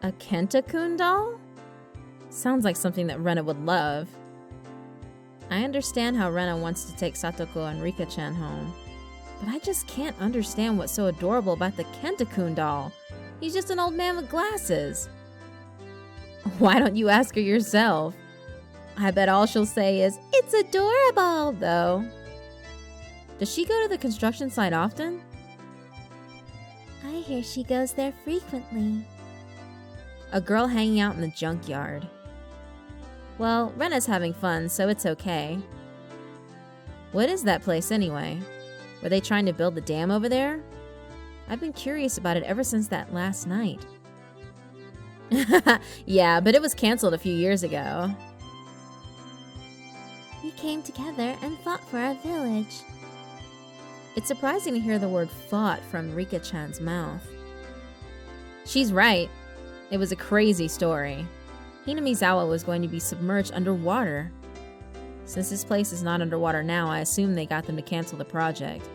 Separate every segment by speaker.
Speaker 1: A Kenta-kun doll? Sounds like something that Rena would love. I understand how Rena wants to take Satoko and Rika-chan home, but I just can't understand what's so adorable about the Kenta-kun doll. He's just an old man with glasses. Why don't you ask her yourself? I bet all she'll say is, "It's adorable," though. Does she go to the construction site often?
Speaker 2: I hear she goes there frequently.
Speaker 1: A girl hanging out in the junkyard. Well, Rena's having fun, so it's okay. What is that place anyway? Were they trying to build the dam over there? I've been curious about it ever since that last night. Yeah, but it was canceled a few years ago.
Speaker 2: We came together and fought for our village.
Speaker 1: It's surprising to hear the word fought from Rika-chan's mouth. She's right. It was a crazy story. Hinamizawa was going to be submerged underwater. Since this place is not underwater now, I assume they got them to cancel the project.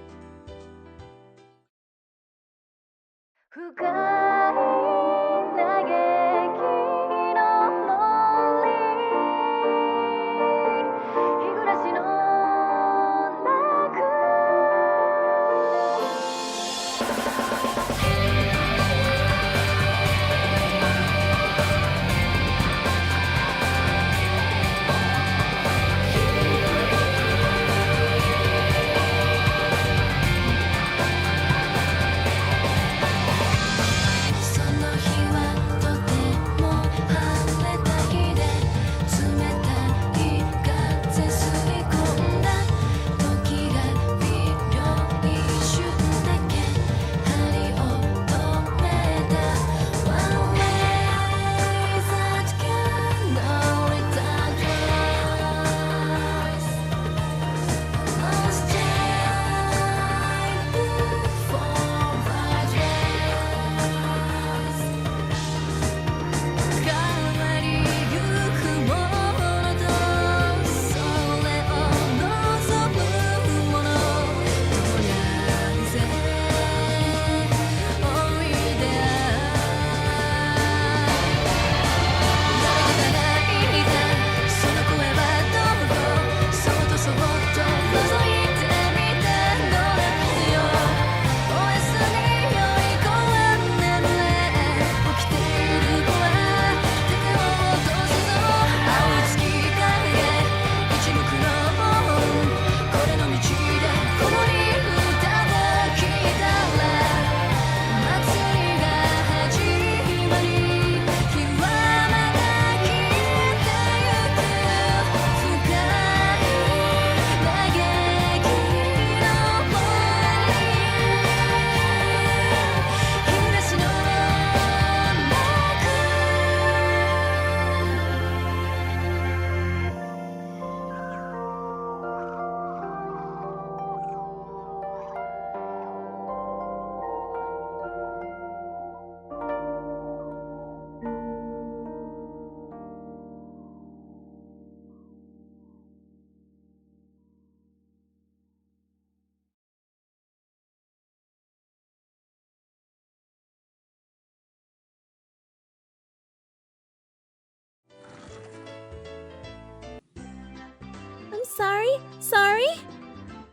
Speaker 2: Sorry?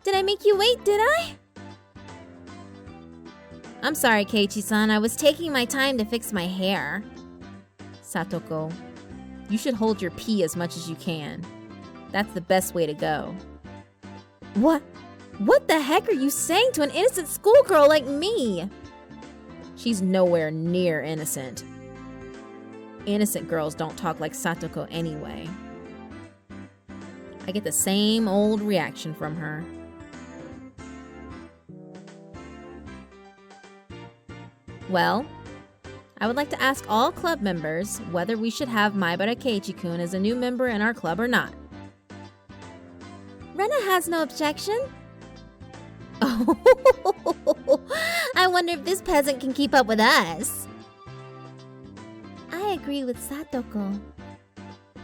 Speaker 2: Did I make you wait, did I?
Speaker 1: I'm sorry, Keiichi-san. I was taking my time to fix my hair. Satoko, you should hold your pee as much as you can. That's the best way to go. What the heck are you saying to an innocent schoolgirl like me? She's nowhere near innocent. Innocent girls don't talk like Satoko anyway. I get the same old reaction from her. Well, I would like to ask all club members whether we should have Maibara Keiichi-kun as a new member in our club or not.
Speaker 2: Rena has no objection. Oh, I wonder if this peasant can keep up with us. I agree with Satoko.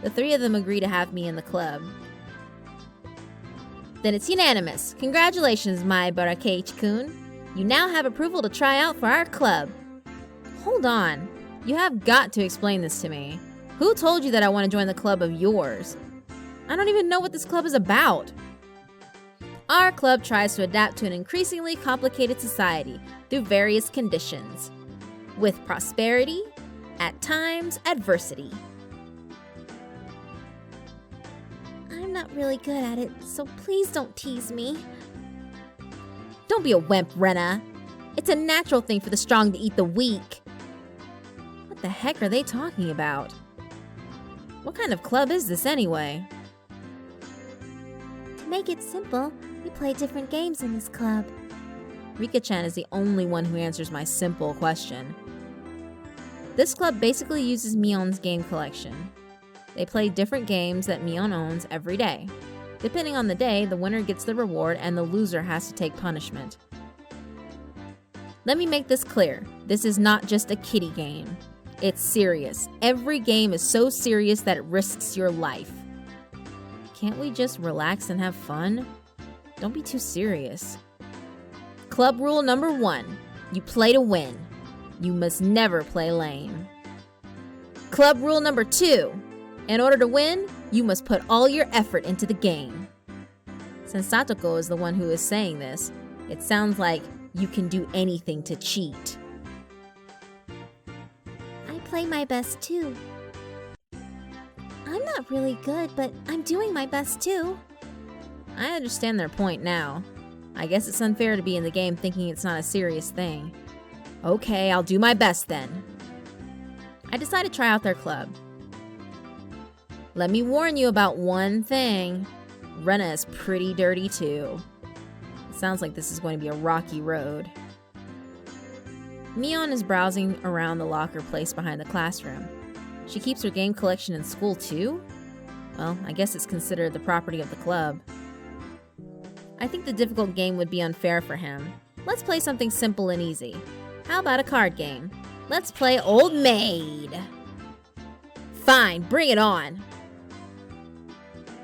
Speaker 1: The three of them agree to have me in the club. Then it's unanimous. Congratulations, Maibara Keiichi-kun. You now have approval to try out for our club. Hold on. You have got to explain this to me. Who told you that I want to join the club of yours? I don't even know what this club is about. Our club tries to adapt to an increasingly complicated society through various conditions, with prosperity, at times adversity.
Speaker 2: I'm not really good at it, so please don't tease me.
Speaker 1: Don't be a wimp, Rena. It's a natural thing for the strong to eat the weak. What the heck are they talking about? What kind of club is this anyway?
Speaker 2: To make it simple, we play different games in this club.
Speaker 1: Rika-chan is the only one who answers my simple question. This club basically uses Mion's game collection. They play different games that Mion owns every day. Depending on the day, the winner gets the reward and the loser has to take punishment. Let me make this clear. This is not just a kiddie game. It's serious. Every game is so serious that it risks your life. Can't we just relax and have fun? Don't be too serious. Club rule number 1. You play to win. You must never play lame. Club rule number 2. In order to win, you must put all your effort into the game. Since Satoko is the one who is saying this, it sounds like you can do anything to cheat.
Speaker 2: I play my best too. I'm not really good, but I'm doing my best too.
Speaker 1: I understand their point now. I guess it's unfair to be in the game thinking it's not a serious thing. Okay, I'll do my best then. I decide to try out their club. Let me warn you about one thing. Rena is pretty dirty too. It sounds like this is going to be a rocky road. Mion is browsing around the locker placed behind the classroom. She keeps her game collection in school too? Well, I guess it's considered the property of the club. I think the difficult game would be unfair for him. Let's play something simple and easy. How about a card game? Let's play Old Maid. Fine, bring it on.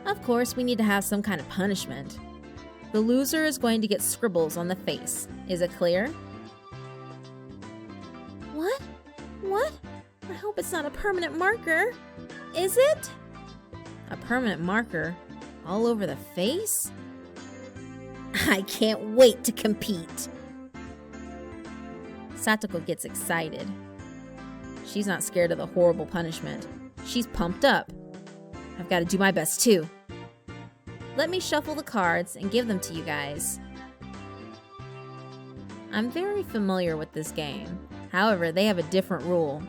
Speaker 1: Of course, we need to have some kind of punishment. The loser is going to get scribbles on the face. Is it clear?
Speaker 2: What? What? I hope it's not a permanent marker. Is it?
Speaker 1: A permanent marker? All over the face? I can't wait to compete. Satoko gets excited. She's not scared of the horrible punishment. She's pumped up. I've got to do my best too. Let me shuffle the cards and give them to you guys. I'm very familiar with this game. However, they have a different rule.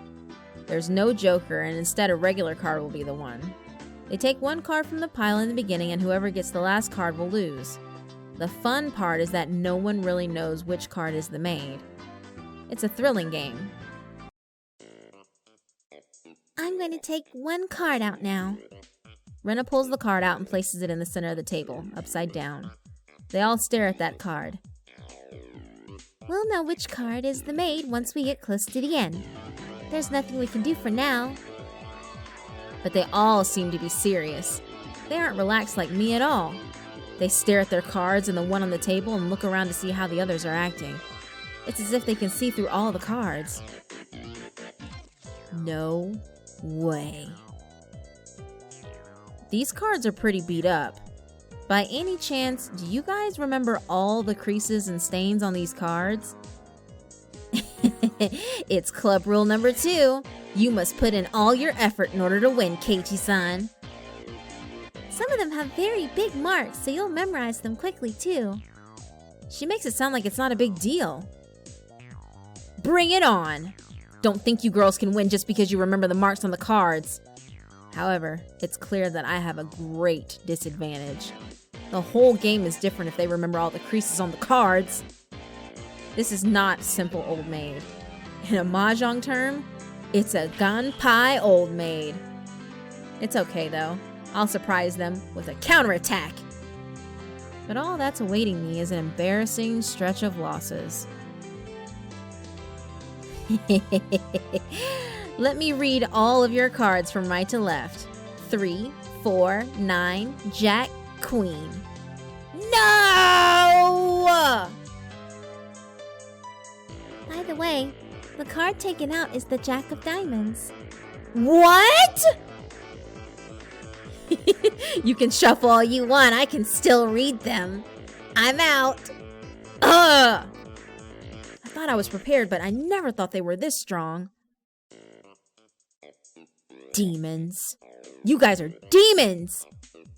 Speaker 1: There's no joker, and instead a regular card will be the one. They take one card from the pile in the beginning, and whoever gets the last card will lose. The fun part is that no one really knows which card is the maid. It's a thrilling game.
Speaker 2: I'm going to take one card out now.
Speaker 1: Rena pulls the card out and places it in the center of the table, upside down. They all stare at that card.
Speaker 2: We'll know which card is the maid once we get close to the end. There's nothing we can do for now.
Speaker 1: But they all seem to be serious. They aren't relaxed like me at all. They stare at their cards and the one on the table and look around to see how the others are acting. It's as if they can see through all the cards. No way. These cards are pretty beat up. By any chance, do you guys remember all the creases and stains on these cards? It's club rule number 2. You must put in all your effort in order to win, Keiichi-san.
Speaker 2: Some of them have very big marks, so you'll memorize them quickly too.
Speaker 1: She makes it sound like it's not a big deal. Bring it on! Don't think you girls can win just because you remember the marks on the cards. However, it's clear that I have a great disadvantage. The whole game is different if they remember all the creases on the cards. This is not simple Old Maid. In a mahjong term, it's a ganpai Old Maid. It's okay though. I'll surprise them with a counterattack. But all that's awaiting me is an embarrassing stretch of losses. Let me read all of your cards from right to left. 3, 4, 9, Jack, Queen. No!
Speaker 2: By the way, The card taken out is the Jack of Diamonds.
Speaker 1: What? You can shuffle all you want. I can still read them. I'm out. Ugh! I thought I was prepared, but I never thought they were this strong. Demons. You guys are demons!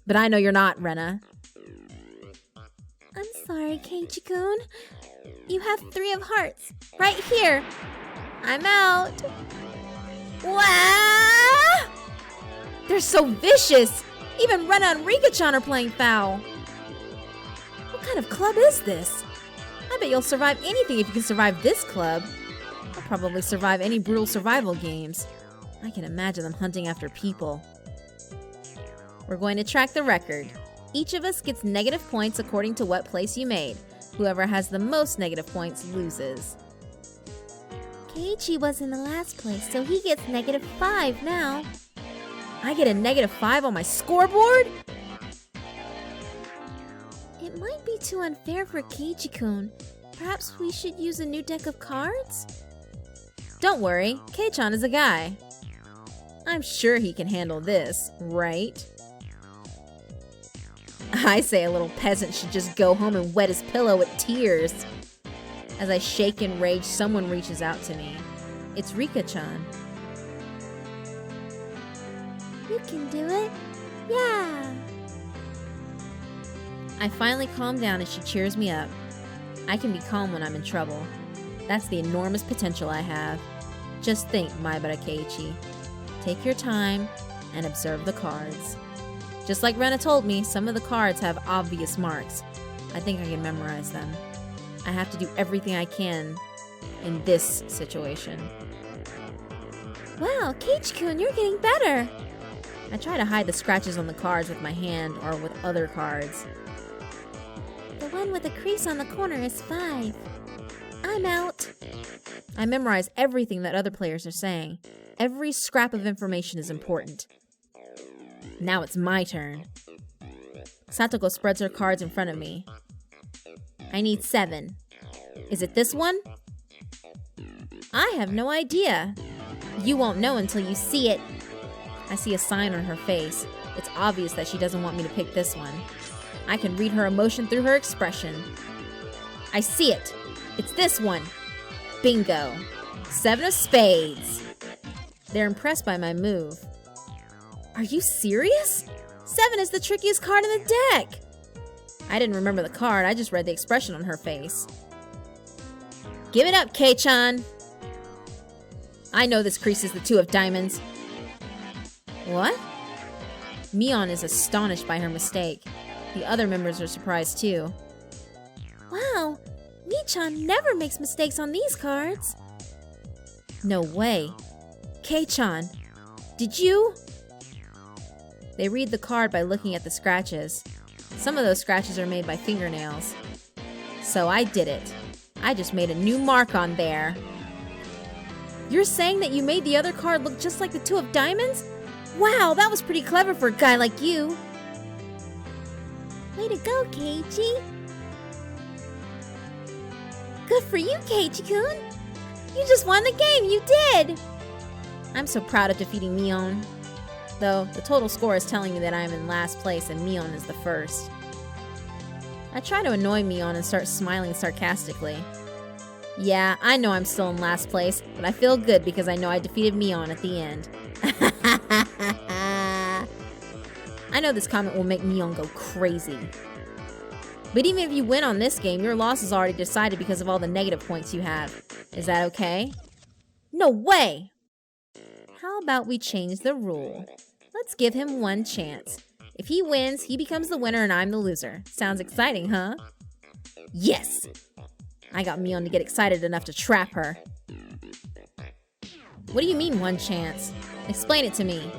Speaker 1: But I know you're not, Rena.
Speaker 2: I'm sorry, Keiichi-kun. You have 3 of hearts. Right here. I'm out.
Speaker 1: Wow! They're so vicious! Even Rena and Rika-chan are playing foul. What kind of club is this? I bet you'll survive anything if you can survive this club. I'll probably survive any brutal survival games. I can imagine them hunting after people. We're going to track the record. Each of us gets negative points according to what place you made. Whoever has the most negative points loses.
Speaker 2: Keiichi was in the last place, so he gets -5 now.
Speaker 1: I get a -5 on my scoreboard?
Speaker 2: It might be too unfair for Keiichi-kun. Perhaps we should use a new deck of cards?
Speaker 1: Don't worry, Kei-chan is a guy. I'm sure he can handle this, right? I say a little peasant should just go home and wet his pillow with tears. As I shake in rage, someone reaches out to me. It's Rika-chan.
Speaker 2: You can do it. Yeah.
Speaker 1: I finally calm down as she cheers me up. I can be calm when I'm in trouble. That's the enormous potential I have. Just think, Maibara Keiichi. Take your time and observe the cards. Just like Rena told me, some of the cards have obvious marks. I think I can memorize them. I have to do everything I can in this situation.
Speaker 2: Wow, Keiichi-kun, you're getting better.
Speaker 1: I try to hide the scratches on the cards with my hand or with other cards.
Speaker 2: The one with the crease on the corner is 5. I'm out.
Speaker 1: I memorize everything that other players are saying. Every scrap of information is important. Now it's my turn. Satoko spreads her cards in front of me. I need 7. Is it this one? I have no idea. You won't know until you see it. I see a sign on her face. It's obvious that she doesn't want me to pick this one. I can read her emotion through her expression. I see it. It's this one. Bingo. 7 of spades. They're impressed by my move. Are you serious? 7 is the trickiest card in the deck. I didn't remember the card, I just read the expression on her face. Give it up, Kei-chan. I know this crease is the 2 of diamonds. What? Mion is astonished by her mistake. The other members are surprised too.
Speaker 2: Wow, Mi-chan never makes mistakes on these cards.
Speaker 1: No way. Kei-chan, did you? They read the card by looking at the scratches. Some of those scratches are made by fingernails. So I did it. I just made a new mark on there. You're saying that you made the other card look just like the 2 of diamonds? Wow, that was pretty clever for a guy like you.
Speaker 2: Way to go, Keiichi. Good for you, Keiichi-kun. You just won the game, you did.
Speaker 1: I'm so proud of defeating Mion. Though, the total score is telling me that I am in last place and Mion is the first. I try to annoy Mion and start smiling sarcastically. Yeah, I know I'm still in last place, but I feel good because I know I defeated Mion at the end. I know this comment will make Mion go crazy. But even if you win on this game, your loss is already decided because of all the negative points you have. Is that okay? No way! How about we change the rule? Let's give him one chance. If he wins, he becomes the winner and I'm the loser. Sounds exciting, huh? Yes! I got Mion to get excited enough to trap her. What do you mean, one chance? Explain it to me.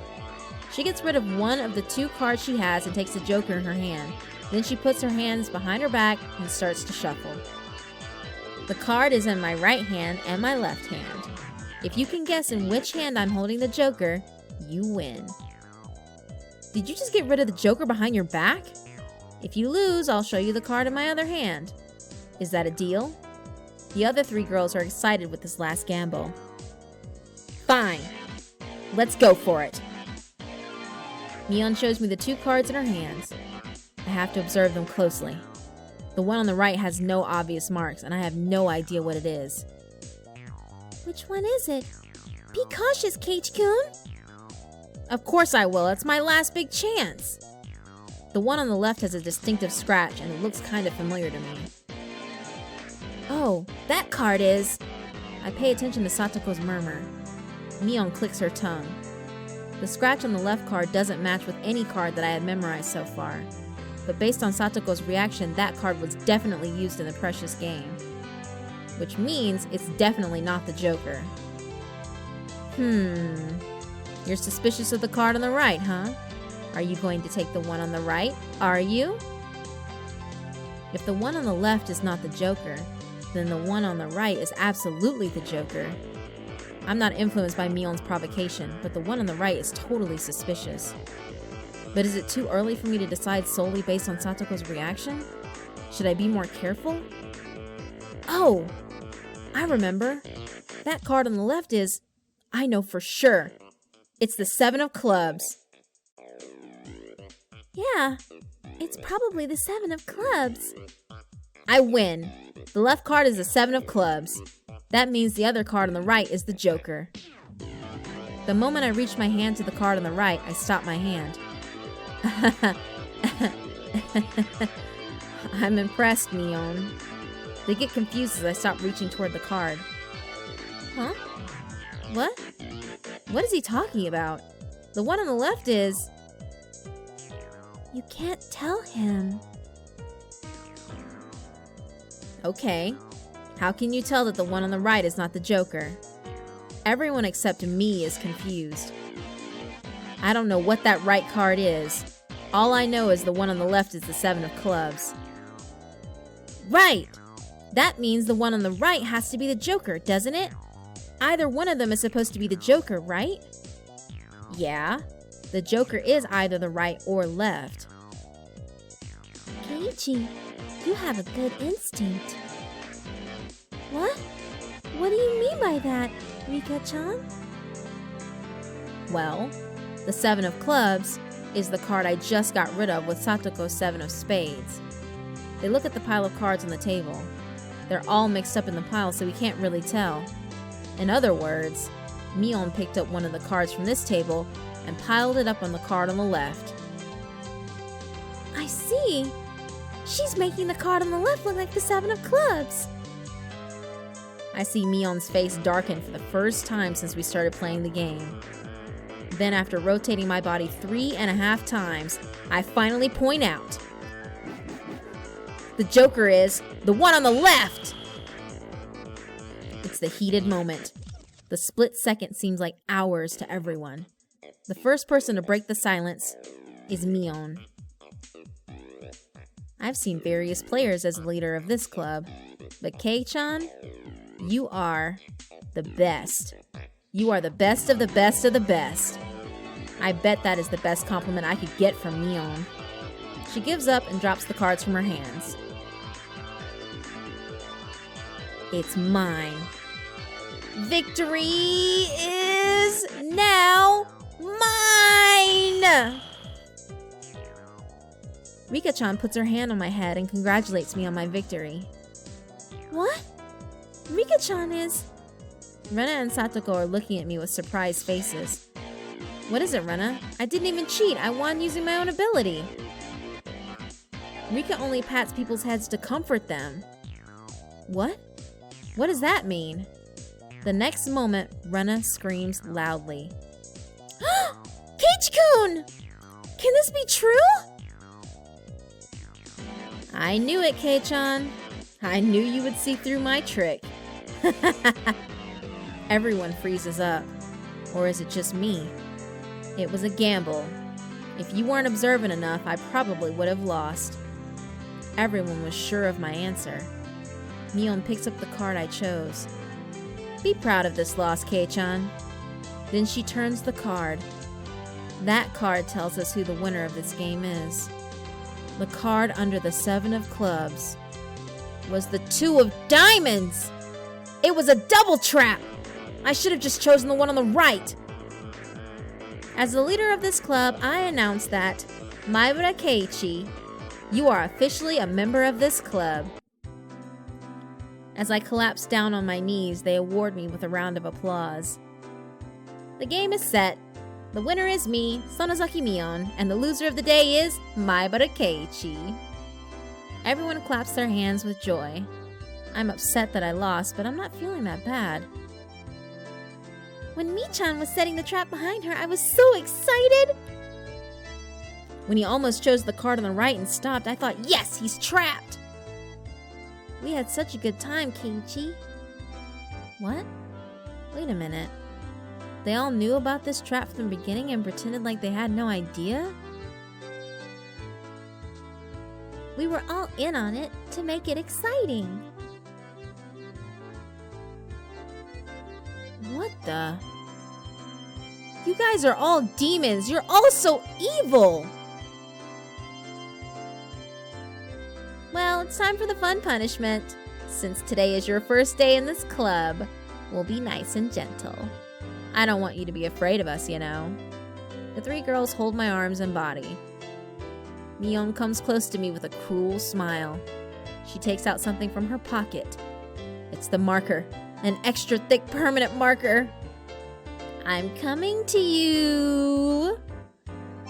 Speaker 1: She gets rid of one of the 2 cards she has and takes the joker in her hand. Then she puts her hands behind her back and starts to shuffle. The card is in my right hand and my left hand. If you can guess in which hand I'm holding the joker, you win. Did you just get rid of the joker behind your back? If you lose, I'll show you the card in my other hand. Is that a deal? The other 3 girls are excited with this last gamble. Fine. Let's go for it. Mion shows me the 2 cards in her hands. I have to observe them closely. The one on the right has no obvious marks, and I have no idea what it is.
Speaker 2: Which one is it? Be cautious, Keiichi-kun.
Speaker 1: Of course I will. It's my last big chance. The one on the left has a distinctive scratch, and it looks kind of familiar to me. Oh, that card is... I pay attention to Satoko's murmur. Mion clicks her tongue. The scratch on the left card doesn't match with any card that I had memorized so far. But based on Satoko's reaction, that card was definitely used in the precious game. Which means it's definitely not the Joker. You're suspicious of the card on the right, huh? Are you going to take the one on the right? Are you? If the one on the left is not the Joker, then the one on the right is absolutely the Joker. I'm not influenced by Mion's provocation, but the one on the right is totally suspicious. But is it too early for me to decide solely based on Satoko's reaction? Should I be more careful? Oh! I remember. That card on the left is... I know for sure. It's the 7 of clubs.
Speaker 2: Yeah, it's probably the 7 of clubs.
Speaker 1: I win. The left card is the 7 of clubs. That means the other card on the right is the Joker. The moment I reach my hand to the card on the right, I stop my hand. I'm impressed, Mion. They get confused as I stop reaching toward the card. Huh? What? What is he talking about? The one on the left is...
Speaker 2: You can't tell him.
Speaker 1: Okay. How can you tell that the one on the right is not the Joker? Everyone except me is confused. I don't know what that right card is. All I know is the one on the left is the 7 of clubs. Right! That means the one on the right has to be the Joker, doesn't it? Either one of them is supposed to be the Joker, right? Yeah. The Joker is either the right or left.
Speaker 2: Keiichi, you have a good instinct. What? What do you mean by that, Rika-chan?
Speaker 1: Well, the 7 of clubs is the card I just got rid of with Satoko's 7 of spades. They look at the pile of cards on the table. They're all mixed up in the pile, so we can't really tell. In other words, Mion picked up one of the cards from this table and piled it up on the card on the left.
Speaker 2: I see. She's making the card on the left look like the 7 of clubs.
Speaker 1: I see Mion's face darken for the first time since we started playing the game. Then after rotating my body 3.5 times, I finally point out. The Joker is the one on the left! It's the heated moment. The split second seems like hours to everyone. The first person to break the silence is Mion. I've seen various players as the leader of this club, but Kei-chan, you are the best. You are the best of the best of the best. I bet that is the best compliment I could get from Mion. She gives up and drops the cards from her hands. It's mine. Victory is now mine! Rika-chan puts her hand on my head and congratulates me on my victory.
Speaker 2: What? Rika-chan is...
Speaker 1: Rena and Satoko are looking at me with surprised faces. What is it, Rena? I didn't even cheat. I won using my own ability. Rika only pats people's heads to comfort them. What? What does that mean? The next moment, Rena screams loudly.
Speaker 2: Keiichi-kun! Can this be true?
Speaker 1: I knew it, Kei-chan. I knew you would see through my trick. Everyone freezes up. Or is it just me? It was a gamble. If you weren't observant enough, I probably would have lost. Everyone was sure of my answer. Mion picks up the card I chose. Be proud of this loss, Kei-chan. Then she turns the card. That card tells us who the winner of this game is. The card under the 7 of clubs was the 2 of diamonds! It was a double trap! I should have just chosen the one on the right. As the leader of this club, I announce that, Maibara Keiichi, you are officially a member of this club. As I collapse down on my knees, they award me with a round of applause. The game is set. The winner is me, Sonozaki Mion, and the loser of the day is Maibara Keiichi. Everyone claps their hands with joy. I'm upset that I lost, but I'm not feeling that bad.
Speaker 2: When Mi-chan was setting the trap behind her, I was so excited!
Speaker 1: When he almost chose the card on the right and stopped, I thought, yes, he's trapped!
Speaker 2: We had such a good time, Keiichi.
Speaker 1: What? Wait a minute. They all knew about this trap from the beginning and pretended like they had no idea?
Speaker 2: We were all in on it to make it exciting.
Speaker 1: What the? You guys are all demons. You're all so evil.
Speaker 2: Well, it's time for the fun punishment. Since today is your first day in this club, we'll be nice and gentle.
Speaker 1: I don't want you to be afraid of us, you know. The three girls hold my arms and body. Mion comes close to me with a cruel smile. She takes out something from her pocket. It's the marker, an extra thick permanent marker. I'm coming to you.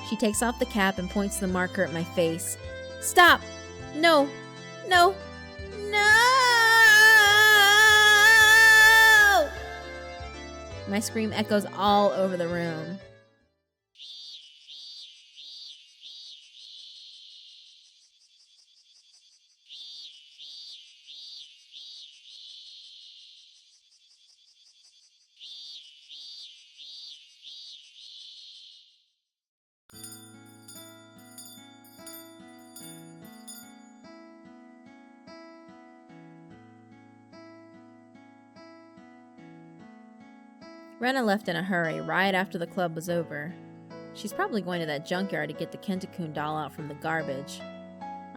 Speaker 1: She takes off the cap and points the marker at my face. Stop! No! No! No! My scream echoes all over the room. Rena left in a hurry right after the club was over. She's probably going to that junkyard to get the Kenta-kun doll out from the garbage.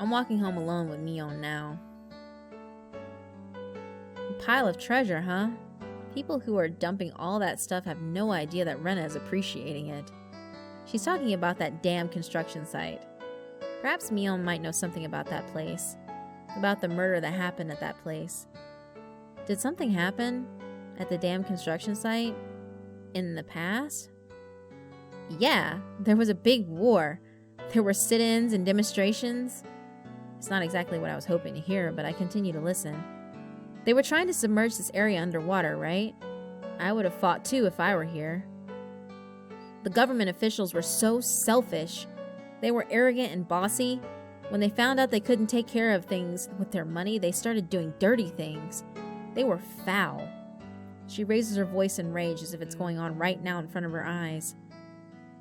Speaker 1: I'm walking home alone with Mion now. A pile of treasure, huh? People who are dumping all that stuff have no idea that Rena is appreciating it. She's talking about that damn construction site. Perhaps Mion might know something about that place. About the murder that happened at that place. Did something happen at the damn construction site in the past? Yeah, there was a big war. There were sit-ins and demonstrations. It's not exactly what I was hoping to hear, but I continue to listen. They were trying to submerge this area underwater, right? I would have fought too if I were here. The government officials were so selfish. They were arrogant and bossy. When they found out they couldn't take care of things with their money, they started doing dirty things. They were foul. She raises her voice in rage as if it's going on right now in front of her eyes.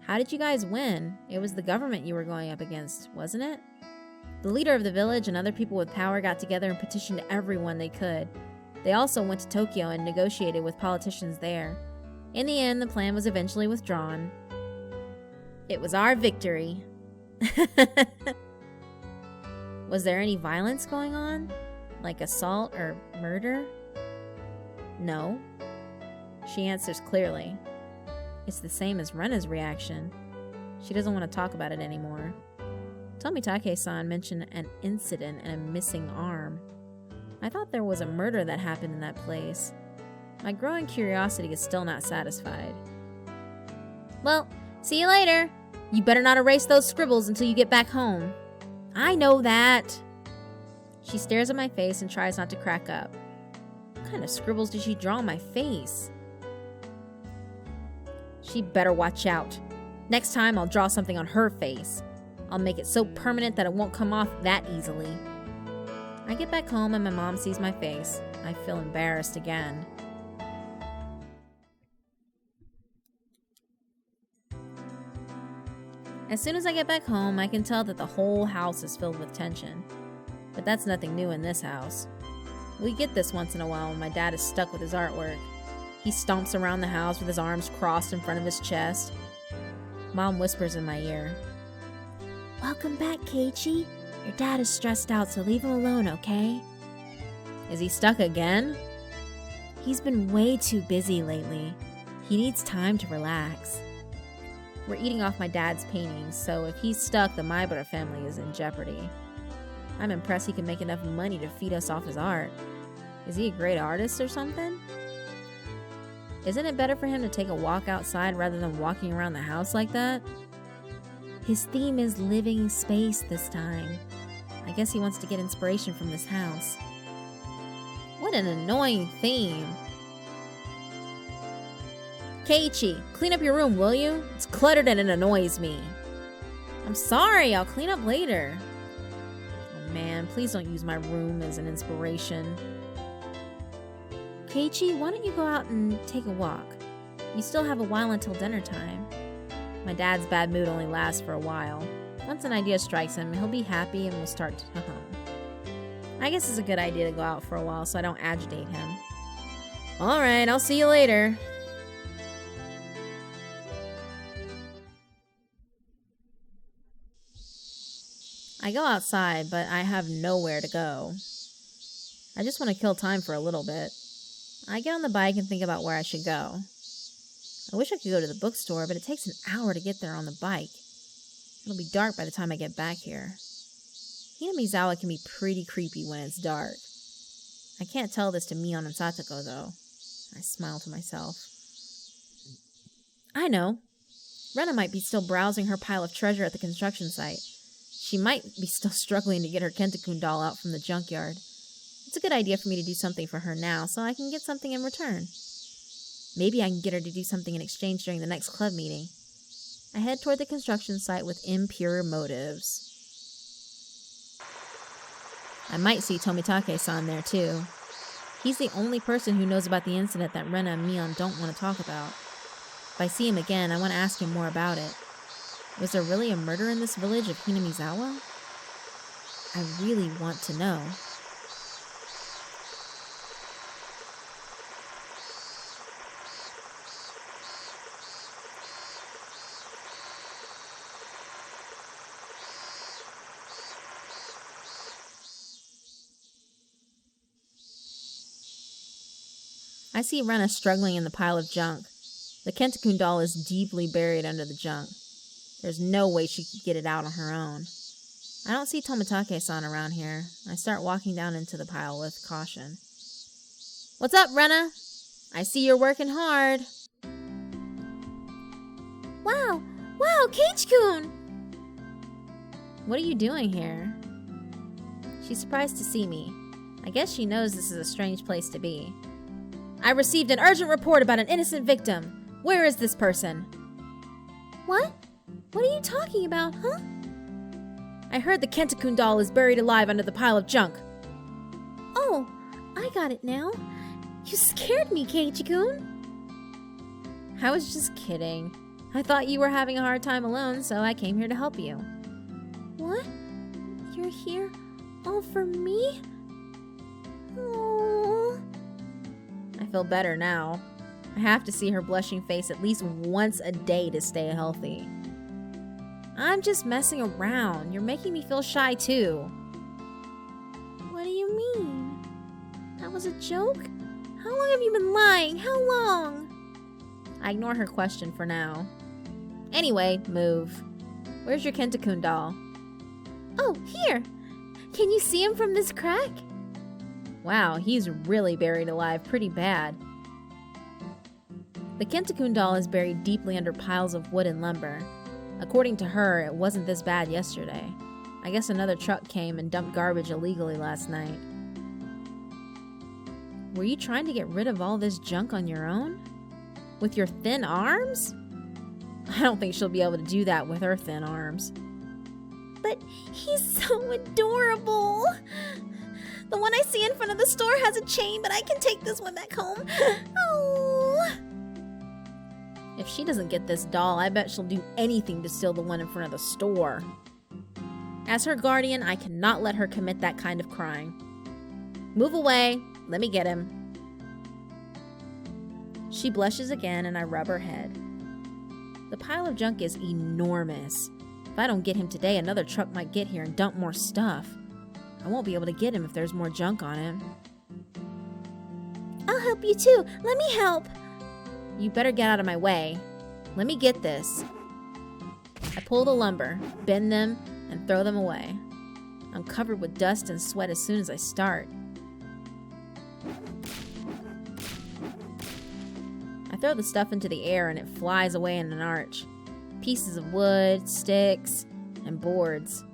Speaker 1: How did you guys win? It was the government you were going up against, wasn't it? The leader of the village and other people with power got together and petitioned everyone they could. They also went to Tokyo and negotiated with politicians there. In the end, the plan was eventually withdrawn. It was our victory. Was there any violence going on? Like assault or murder? No. She answers clearly. It's the same as Rena's reaction. She doesn't want to talk about it anymore. Tomitake-san mentioned an incident and a missing arm. I thought there was a murder that happened in that place. My growing curiosity is still not satisfied. Well, see you later. You better not erase those scribbles until you get back home. I know that. She stares at my face and tries not to crack up. What kind of scribbles did she draw on my face? She better watch out. Next time I'll draw something on her face. I'll make it so permanent that it won't come off that easily. I get back home and my mom sees my face. I feel embarrassed again. As soon as I get back home, I can tell that the whole house is filled with tension. But that's nothing new in this house. We get this once in a while when my dad is stuck with his artwork. He stomps around the house with his arms crossed in front of his chest. Mom whispers in my ear.
Speaker 2: Welcome back, Keiichi. Your dad is stressed out, so leave him alone, okay?
Speaker 1: Is he stuck again? He's been way too busy lately. He needs time to relax. We're eating off my dad's paintings, so if he's stuck, the Maibara family is in jeopardy. I'm impressed he can make enough money to feed us off his art. Is he a great artist or something? Isn't it better for him to take a walk outside rather than walking around the house like that? His theme is living space this time. I guess he wants to get inspiration from this house. What an annoying theme. Keiichi, clean up your room, will you? It's cluttered and it annoys me. I'm sorry, I'll clean up later. Oh man, please don't use my room as an inspiration. Keiichi, why don't you go out and take a walk? You still have a while until dinner time. My dad's bad mood only lasts for a while. Once an idea strikes him, he'll be happy and will start to hum. I guess it's a good idea to go out for a while so I don't agitate him. Alright, I'll see you later. I go outside, but I have nowhere to go. I just want to kill time for a little bit. I get on the bike and think about where I should go. I wish I could go to the bookstore, but it takes an hour to get there on the bike. It'll be dark by the time I get back here. Hinamizawa can be pretty creepy when it's dark. I can't tell this to Mion and Satoko, though. I smile to myself. I know. Rena might be still browsing her pile of treasure at the construction site. She might be still struggling to get her Kentakun doll out from the junkyard. It's a good idea for me to do something for her now, so I can get something in return. Maybe I can get her to do something in exchange during the next club meeting. I head toward the construction site with impure motives. I might see Tomitake-san there too. He's the only person who knows about the incident that Rena and Mion don't want to talk about. If I see him again, I want to ask him more about it. Was there really a murder in this village of Hinamizawa? I really want to know. I see Rena struggling in the pile of junk. The Kentakun doll is deeply buried under the junk. There's no way she could get it out on her own. I don't see Tomitake-san around here. I start walking down into the pile with caution. What's up, Rena? I see you're working hard.
Speaker 2: Wow, Keiichi-kun!
Speaker 1: What are you doing here? She's surprised to see me. I guess she knows this is a strange place to be. I received an urgent report about an innocent victim. Where is this person?
Speaker 2: What? What are you talking about, huh?
Speaker 1: I heard the Kentakun doll is buried alive under the pile of junk.
Speaker 2: Oh, I got it now. You scared me, Keiichi-kun.
Speaker 1: I was just kidding. I thought you were having a hard time alone, so I came here to help you.
Speaker 2: What? You're here all for me? Oh.
Speaker 1: I feel better now. I have to see her blushing face at least once a day to stay healthy. I'm just messing around. You're making me feel shy too.
Speaker 2: What do you mean? That was a joke? How long have you been lying? How long?
Speaker 1: I ignore her question for now. Anyway, move. Where's your Kentakun doll?
Speaker 2: Oh, here! Can you see him from this crack?
Speaker 1: Wow, he's really buried alive pretty bad. The Kentakun doll is buried deeply under piles of wood and lumber. According to her, it wasn't this bad yesterday. I guess another truck came and dumped garbage illegally last night. Were you trying to get rid of all this junk on your own? With your thin arms? I don't think she'll be able to do that with her thin arms.
Speaker 2: But he's so adorable! The one I see in front of the store has a chain, but I can take this one back home. Oh!
Speaker 1: If she doesn't get this doll, I bet she'll do anything to steal the one in front of the store. As her guardian, I cannot let her commit that kind of crime. Move away. Let me get him. She blushes again and I rub her head. The pile of junk is enormous. If I don't get him today, another truck might get here and dump more stuff. I won't be able to get him if there's more junk on him.
Speaker 2: I'll help you too. Let me help.
Speaker 1: You better get out of my way. Let me get this. I pull the lumber, bend them, and throw them away. I'm covered with dust and sweat as soon as I start. I throw the stuff into the air and it flies away in an arch. Pieces of wood, sticks, and boards.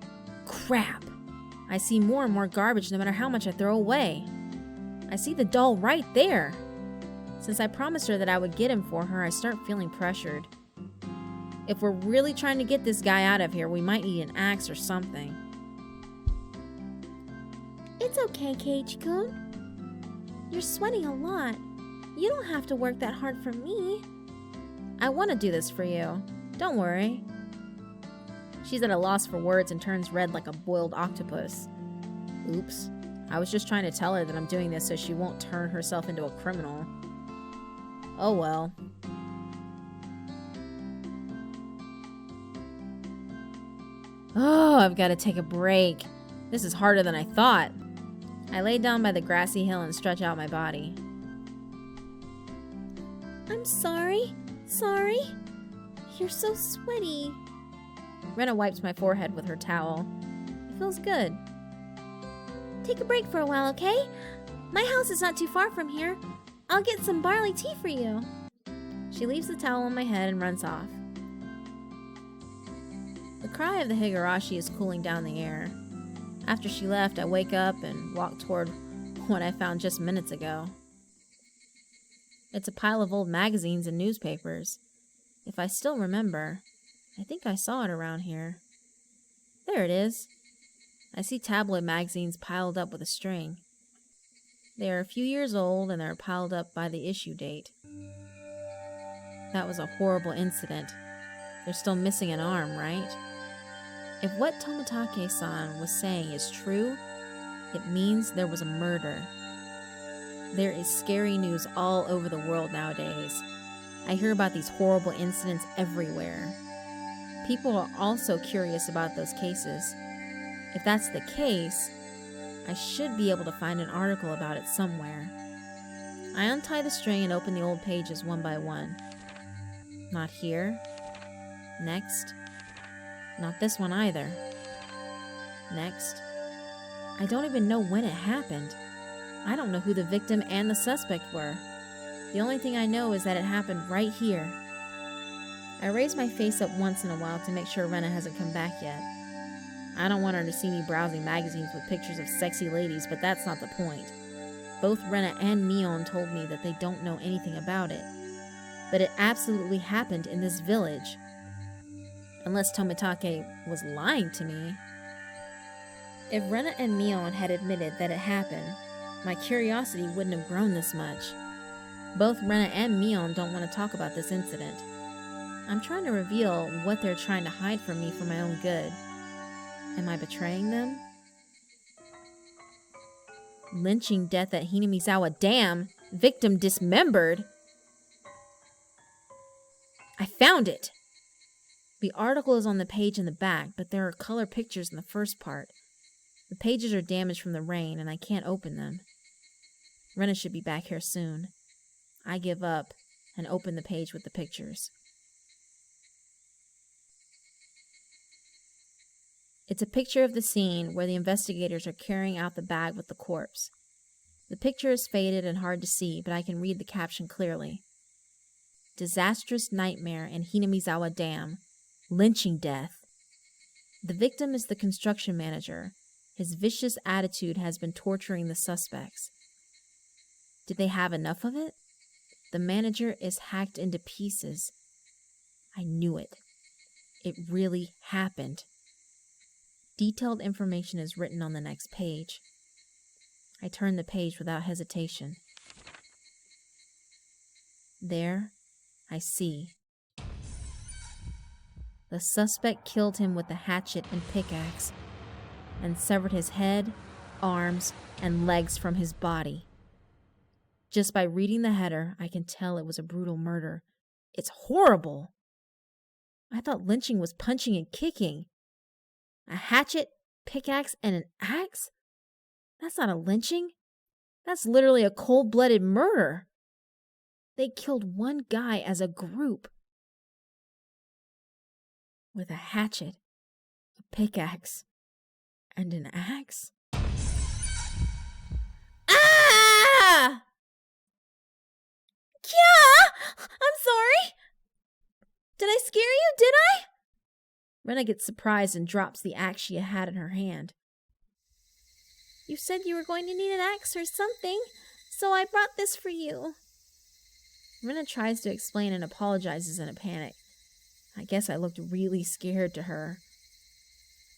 Speaker 1: Crap! I see more and more garbage no matter how much I throw away. I see the doll right there. Since I promised her that I would get him for her, I start feeling pressured. If we're really trying to get this guy out of here, we might need an axe or something.
Speaker 2: It's okay, Keiichi-kun. You're sweating a lot. You don't have to work that hard for me.
Speaker 1: I want to do this for you. Don't worry. She's at a loss for words and turns red like a boiled octopus. Oops. I was just trying to tell her that I'm doing this so she won't turn herself into a criminal. Oh well. Oh, I've got to take a break. This is harder than I thought. I lay down by the grassy hill and stretch out my body.
Speaker 2: I'm sorry. Sorry. You're so sweaty.
Speaker 1: Rena wipes my forehead with her towel. It feels good.
Speaker 2: Take a break for a while, okay? My house is not too far from here. I'll get some barley tea for you.
Speaker 1: She leaves the towel on my head and runs off. The cry of the Higurashi is cooling down the air. After she left, I wake up and walk toward what I found just minutes ago. It's a pile of old magazines and newspapers. If I still remember, I think I saw it around here. There it is. I see tabloid magazines piled up with a string. They are a few years old and they're piled up by the issue date. That was a horrible incident. They're still missing an arm, right? If what Tomitake-san was saying is true, it means there was a murder. There is scary news all over the world nowadays. I hear about these horrible incidents everywhere. People are also curious about those cases. If that's the case, I should be able to find an article about it somewhere. I untie the string and open the old pages one by one. Not here. Next. Not this one either. Next. I don't even know when it happened. I don't know who the victim and the suspect were. The only thing I know is that it happened right here. I raise my face up once in a while to make sure Rena hasn't come back yet. I don't want her to see me browsing magazines with pictures of sexy ladies, but that's not the point. Both Rena and Mion told me that they don't know anything about it. But it absolutely happened in this village. Unless Tomitake was lying to me. If Rena and Mion had admitted that it happened, my curiosity wouldn't have grown this much. Both Rena and Mion don't want to talk about this incident. I'm trying to reveal what they're trying to hide from me for my own good. Am I betraying them? Lynching death at Hinamizawa Dam. Victim dismembered. I found it! The article is on the page in the back, but there are color pictures in the first part. The pages are damaged from the rain, and I can't open them. Rena should be back here soon. I give up and open the page with the pictures. It's a picture of the scene where the investigators are carrying out the bag with the corpse. The picture is faded and hard to see, but I can read the caption clearly. Disastrous nightmare in Hinamizawa Dam. Lynching death. The victim is the construction manager. His vicious attitude has been torturing the suspects. Did they have enough of it? The manager is hacked into pieces. I knew it. It really happened. Detailed information is written on the next page. I turn the page without hesitation. There, I see. The suspect killed him with the hatchet and pickaxe, and severed his head, arms, and legs from his body. Just by reading the header, I can tell it was a brutal murder. It's horrible! I thought lynching was punching and kicking. A hatchet, pickaxe, and an axe? That's not a lynching. That's literally a cold-blooded murder. They killed one guy as a group. With a hatchet, a pickaxe, and an axe. Ah! Kya! I'm sorry! Did I scare you, did I? Rena gets surprised and drops the axe she had in her hand. You said you were going to need an axe or something, so I brought this for you. Rena tries to explain and apologizes in a panic. I guess I looked really scared to her.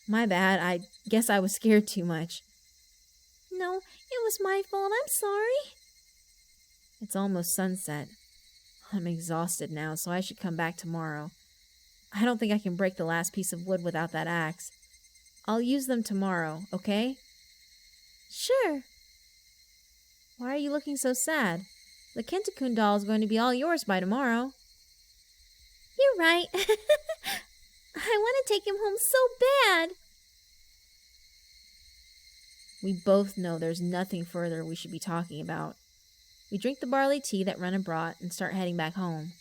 Speaker 1: My bad, I guess I was scared too much. No, it was my fault, I'm sorry. It's almost sunset. I'm exhausted now, so I should come back tomorrow. I don't think I can break the last piece of wood without that axe. I'll use them tomorrow, okay? Sure. Why are you looking so sad? The Kentakun doll is going to be all yours by tomorrow. You're right. I want to take him home so bad. We both know there's nothing further we should be talking about. We drink the barley tea that Rena brought and start heading back home.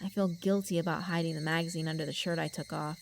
Speaker 1: I feel guilty about hiding the magazine under the shirt I took off.